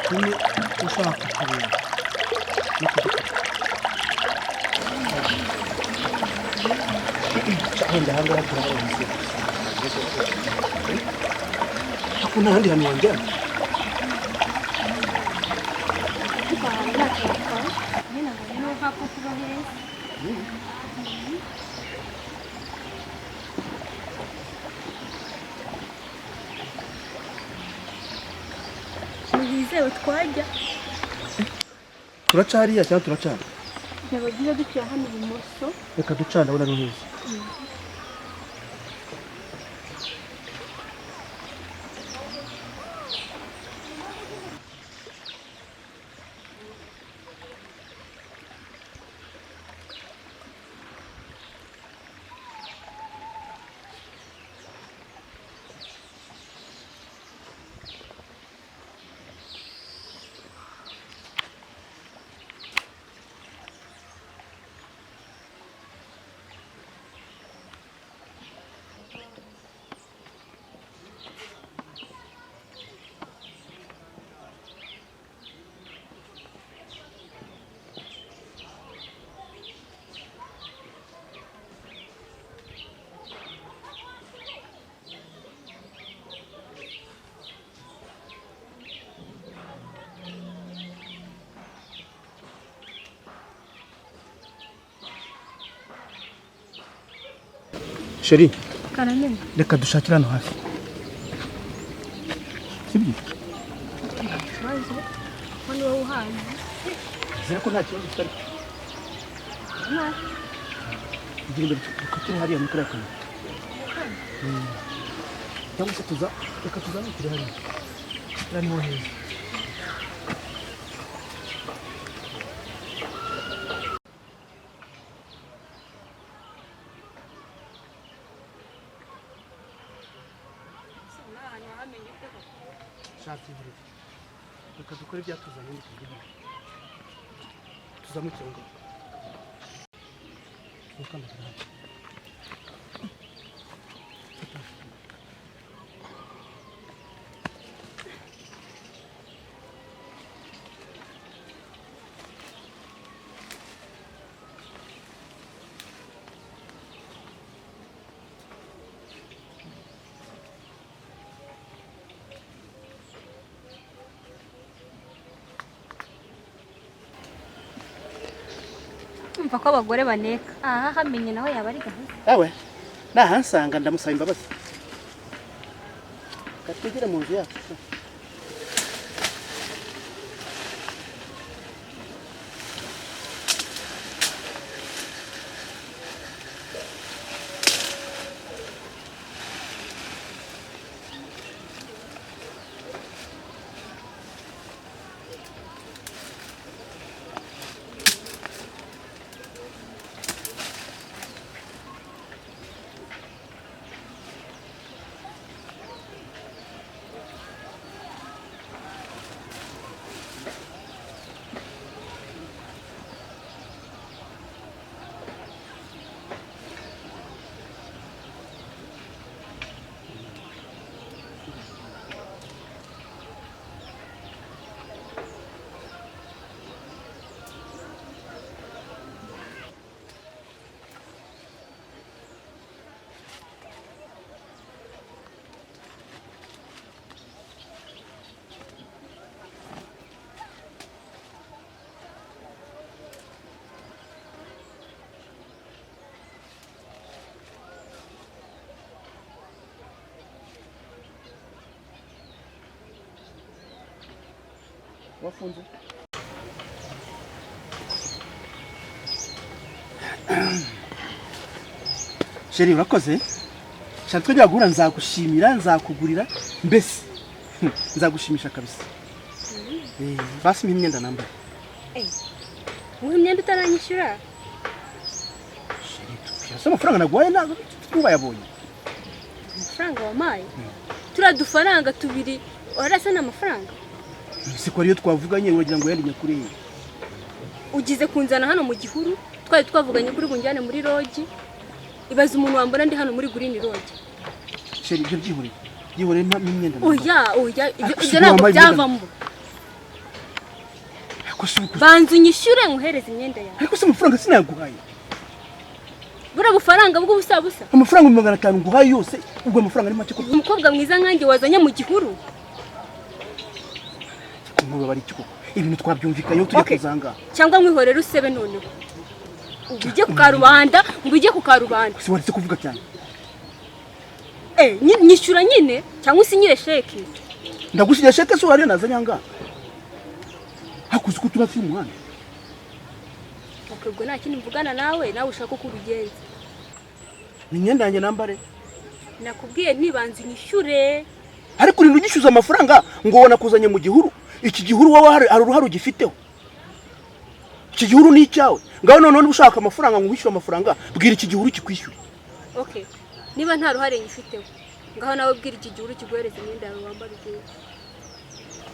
gitumye ushaka kureba no kudufata wenda ahangaha turabona umusore ako n'ahandi hantu wanjyana Muhizewe twajya turacariya cyangwa turacana nabagiye duciye hano ibumoso reka ducana abona ni heza Sheri, Karameni. Reka dushakira hano hafi. Sibyo? Maze hano wowe uhazi. Zira ko nta kibazo kitari. Nta. Igenda kuturi hariya muri kariya kantu. Cyangwa se reka tuzamukire hariya. Hariya niho heza. Reka dukore ibyatuzanye n'ikigero tuzamukire ngo umva ko abagore baneka aha hamenye nawe yaba ari gahunda awe nahansanga ndamusaba imbabazi katugire mu nzu yacu wafunze Sheri urakoze cyane twajya gura nzagushimira nzakugurira mbese nzagushimisha kabisa basi imyenda nambaye wowe imyenda utaranyishyura Sheri tuyasa amafaranga nagwaye nazo twayabonye amafaranga wamaye turadufaranga tubiri warasa n'amafaranga siko ariyo twavuganye wagira ngo yari nyakuri ugize kunzana hano mu gihuru twari twavuganye kuri bunjyane muri rogi ibaza umuntu wambona ndi hano muri green rogi Sheri ibyo byihoreye imyenda oya ibyo ntabwo byavamo banza unyishyure nkuhereze imyenda yawe. Ariko se amafaranga sinaguhaye. Bura bufaranga bwo busabusa. Amafaranga 500 nguhaye yose, ubwo amafaranga ari make ko. Umukobwa mwiza nkanjye wazanye mu gihuru. Nkuba bari kiko. Ibintu twabyumvikayo tujye kuzanga. Cyangwa mwihorera usebe noneho. Ubije ku karubanda, ubije ku karubanda. Si waretse kuvuga cyane. Nyishyura nyine cyangwa usinyire sheke. Ndagushyira sheke so wari nazanyanga. Hakuze ko tuba fi muhanda. Ubwo nta kintu mvugana nawe ushaka ko ubigenza. Imyenda yanjye nambare. Nakubwiye nibanze nyishyure. Ariko uri ugishyuza amafaranga ngo wona kuzanye mu gihuru. Iki gihuru wowe hari uruharo gifiteho. Iki gihuru ni icyawe. Ngaho none ushaka amafaranga ngo wishyure amafaranga, bwira iki gihuru kikwishyure. Okay. Niba nta ruhare nyifiteho. Ngaho nawe bwira iki gihuru kiguhereza imyenda yawe wambara igihe.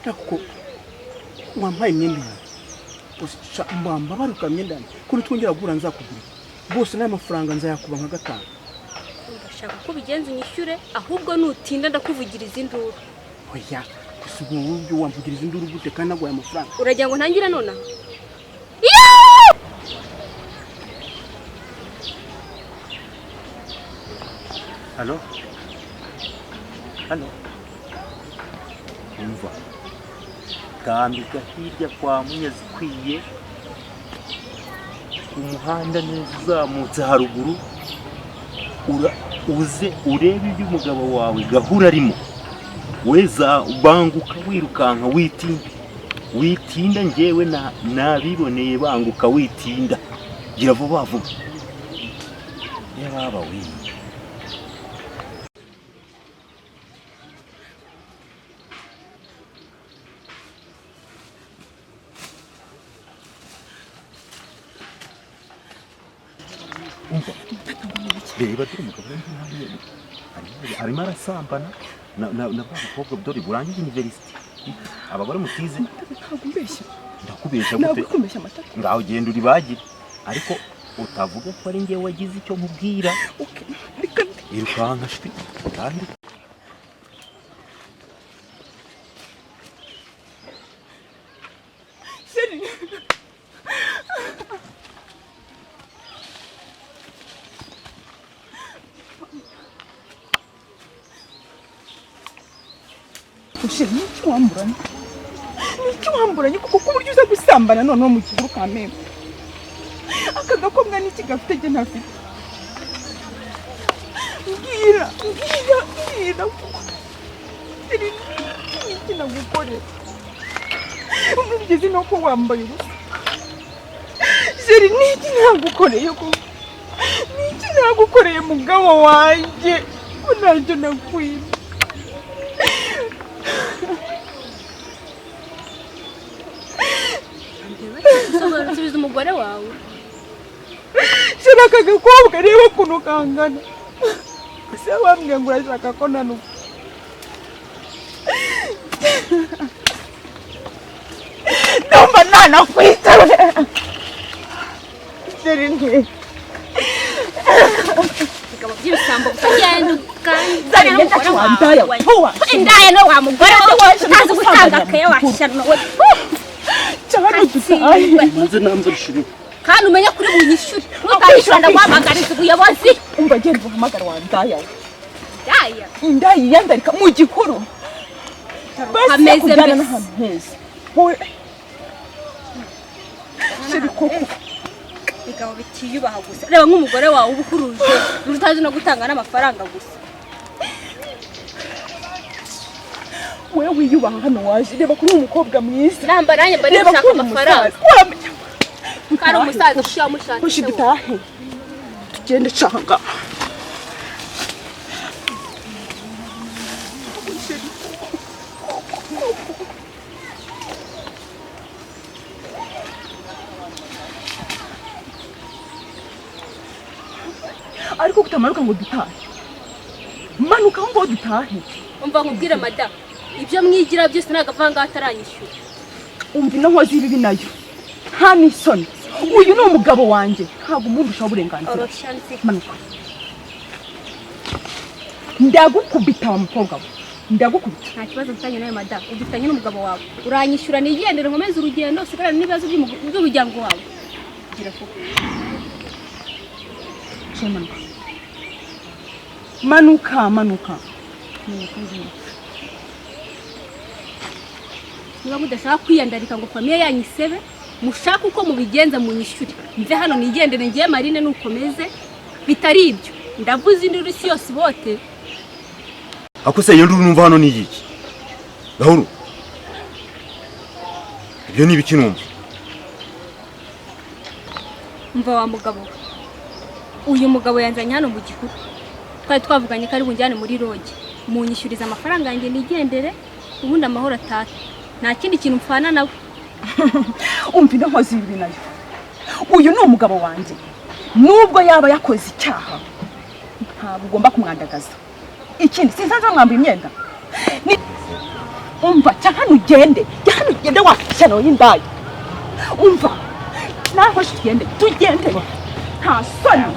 Tako wambaye imyenda yawe. Usha mbamba baruka imyenda yanjye. Kuri twongera gura nzakugura. Bose nayo amafaranga nzayakuba nka 5. Ndashaka ko bigenza unyishyure ahubwo nutinda ndakuvugiriza induru. Oya, kusubu ubyo wamvugiriza induru gute kandi nagwaye amafaranga. Uragira ngo ntangira nona? Halo? Halo? Umva. Tambika hirya kwa Munyezi kwiye. Umuhanda neza uzamutse haruguru. Uze urebe ibyo umugabo wawe Gahuru arimo. Weza banguka wirukanka witinda ngewe nabiboneye banguka witinda. Gira vuba vuba. Yababa wi. Reba turi umugabo arimo arasambana na bakobwa dore burangije university. Abagore mutize ndakubeshya gute? Ngaho genda uri bagire ariko utavuga ko ari ngiye wagize icyo mubwira. Okay. Irukanka shiti kandi Niki wamburanye kuko kuburyo uza gusambana none mu gihuru kameme. Akagakobwa niki gafite je ntafite. Ngira. Niki nagukore. Umugezi noko wambaye ubusa. Jeri niki nagukoreye ko. Niki nagukoreye mugabo wanje. Unajye nakwiye. Subiza umugore wawe. Shiraka gakobwa reba kuno kangana. Se wambwe ngo urashaka ko nanu. Ndumva nana kwitawe. Serinde. Ikaba by'ibisambo gusagenda kandi Zari ngenda cyandaya. Indaya no wa mugore utazi gutanga kaye washyano we. Cyari dutaye. Maze nambushije. Kandi umenya kuri bunyishyure. Ntukayishura ndagwamagariza ubuyobozi. Umva genda uhamagara wandaya. Daya. Indaya yandarika mu gikuru. Ameze mbese. Hoye. Shiri koko. Ikaba bitiyubaha gusa. Reba nk'umugore wawe ubukuruje. Rutazi no gutanga n'amafaranga gusa. Wewe wiyubaha hano waje reba kuri umukobwa mwiza. Nambaranye bari gushaka amafaranga. Kari umusaza ushiya mushaka. Kushi dutahe. Tugende canga. Ariko kutamaruka ngo dutahe. Manuka ngo dutahe. Umva nkubwire madam. Ibyo mwigira byose nagavanga ataranyishyura. Umva no nkozi bibi nayo. Nta nisoni. Uyu ni umugabo wanje. Ntabwo umuntu ushaka uburenganzira. Manuka. Ndagukubita wa mukobwa we. ndagukubita. nta kibazo mfitanye nawe madamu, ugifitanye n'umugabo wawe. Uranyishyura nigendere nkomeze urugendo usigarane n'ibibazo by'umuryango wawe. Gira vuba. Manuka. Niba mudashaka kwiyandarika ngo famiye yanyu isebe, mushaka uko mubigenza munyishyure. Mve hano nigendere ngiye Marine nukomeze. Bitari ibyo ndavuze induru isi yose bote. Ako se yenduru numva hano ni iki? Gahuru. Ibyo ni ibiki numva? Mva wa mugabo. Uyu mugabo yanzanye hano mu gihuru. Twari twavuganye ko ari bunjyane muri roge. Munyishyuriza amafaranga yanjye nigendere, ubundi amahoro atatu. Nta kindi kintu mpfana nawe. Umva inkozi ibi nayo. Uyu ni umugabo wanjye. Nubwo yaba yakoze icyaha, ntabwo ugomba kumwandagaza. Ikindi sinzanza mwambira imyenda. Umva cyane ugende washyano y'indaya. Umva naho tugende nta soni.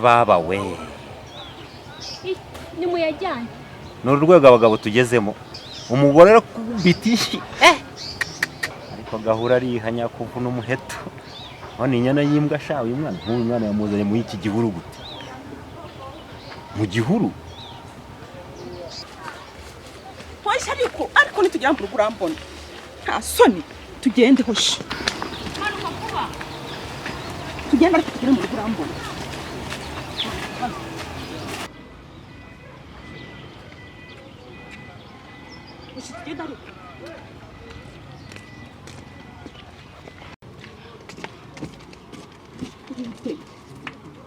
Baba we. Ni muyajyanye. N'urwego abagabo tugezemo. Umugore rero kubitishi. Ariko Gahuru arihanya kuvuna umuheto. None inyana yimbwa shawe uyu mwana. Uyu mwana yamuzanye mu iki gihuru gute? Mu gihuru? Hoshi ariko nitugera mu rugo urambona. Nta soni. Tugende hoshi. Manuka kuba. Tugende ariko tugere mu rugo urambona.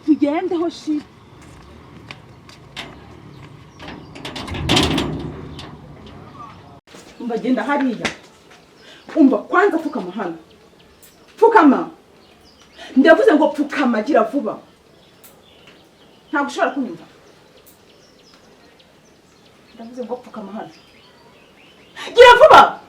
Tugende hoshi. Umva genda hariya. Umva kwanza pfukama hano. Pfukama. Ndavuze ngo pfukama gira vuba. Ntabwo ushobora kunyumva. Ndavuze ngo pfukama hano. Gira vuba.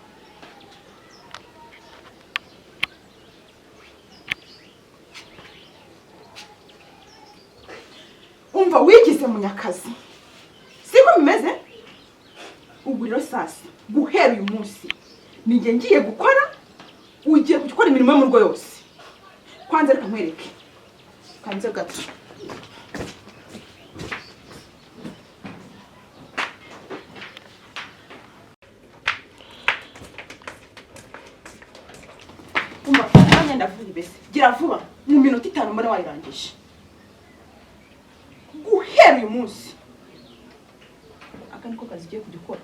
Umva wigize munyakazi. Siko bimeze? Ubu rero sasa guhera uyu munsi ninjye ngiye gukora, ugiye gukora imirimo yo mu rugo yose. Kwanza reka nkwereke. Kanze gato. Umva kanya ndavuga ibese. Gira vuba mu minota 5 mbona wayirangije. Guhera uyu munsi. Aka niko kazi ugiye kugikora.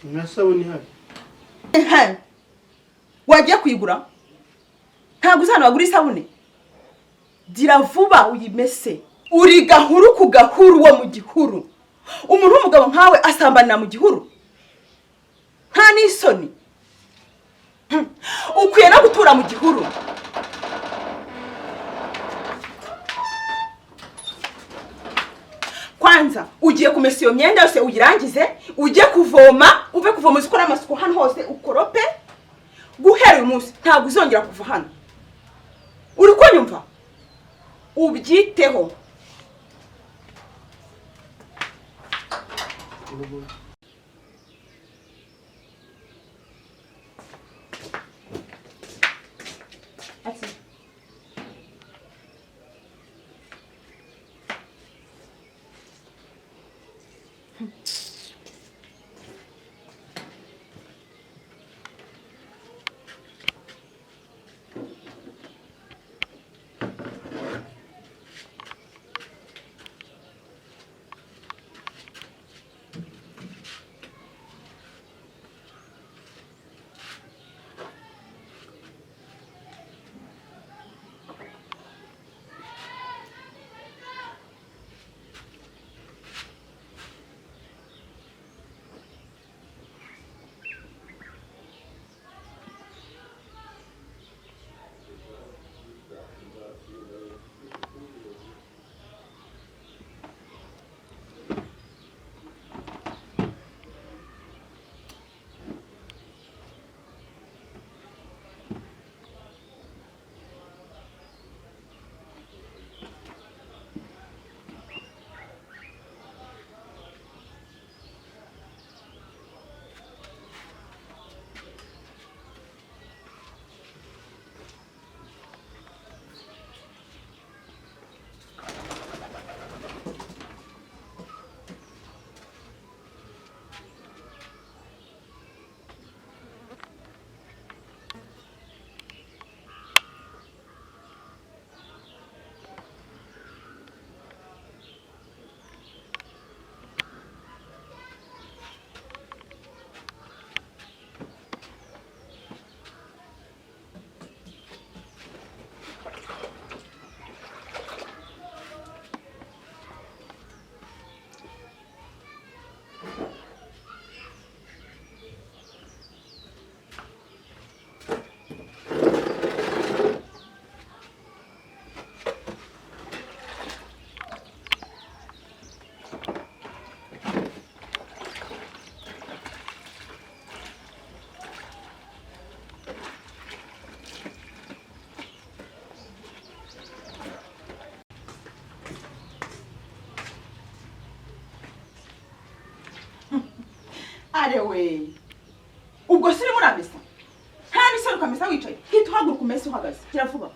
Nasabuni hari. Wagiye kuyigura? Ntabwo uzana wagura isabune. Gira vuba uyimese. Uri Gahuru kugahuru wo mu gihuru. Umuntu w'umugabo nkawe asambanira mu gihuru. Nta n'isoni. Ukwiye no gutura mu gihuru. Kwanza ugiye kumesa iyo myenda yose uyirangize, ujye kuvoma, uve kuvoma uzikora amasuku hano hose ukorope. Guhera uyu munsi ntabwo uzongera kuva hano. Uri kunyumva? Ubyiteho. Ati. arewe ubwo siri muramesa nta n'isoro ukamesa wicaye hita uhaguruka umese uhagaze kiravuba